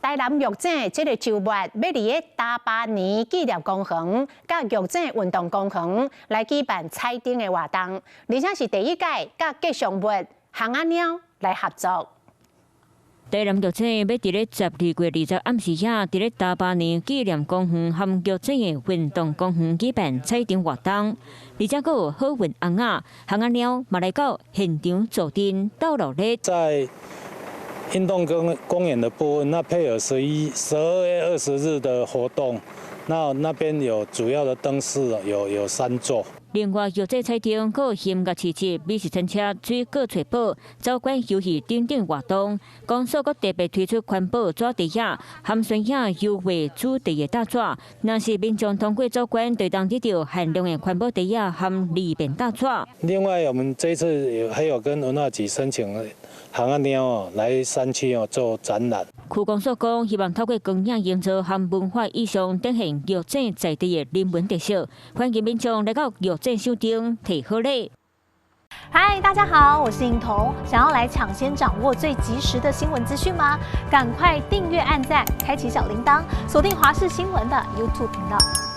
台南玉井这个周末要伫个大巴年纪念公园、甲玉井运动公园来举办彩灯的活动，而且是第一届甲吉祥物巷仔鸟来合作。 台南玉井要伫咧12月20暗时遐，伫咧大巴年纪念公园和玉井的运动公园举办彩灯活动，而且阁有好运翁仔、巷仔鸟嘛来到现场做灯斗落咧。在运动公园的部分，那配合12月20日的活动，那边有主要的灯饰有3座。 另外，玉井彩灯阁有音乐市集、美食餐车、水果吹宝、走馆游戏等等活动。公所阁特别推出环保纸地盒、含酸影优惠主题的大纸，若是民众通过走馆，就当得到限量的环保地盒含利便大纸。另外，我们这一次还有跟文化局申请巷仔鸟来山区做展览。区公所讲，希望透过公园营造和文化意象，展现玉井在地的人文特色，欢迎民众来到玉井收灯提好礼。嗨，大家好，我是颖彤。想要来抢先掌握最及时的新闻资讯吗？赶快订阅、按赞、开启小铃铛，锁定华视新闻的 YouTube 频道。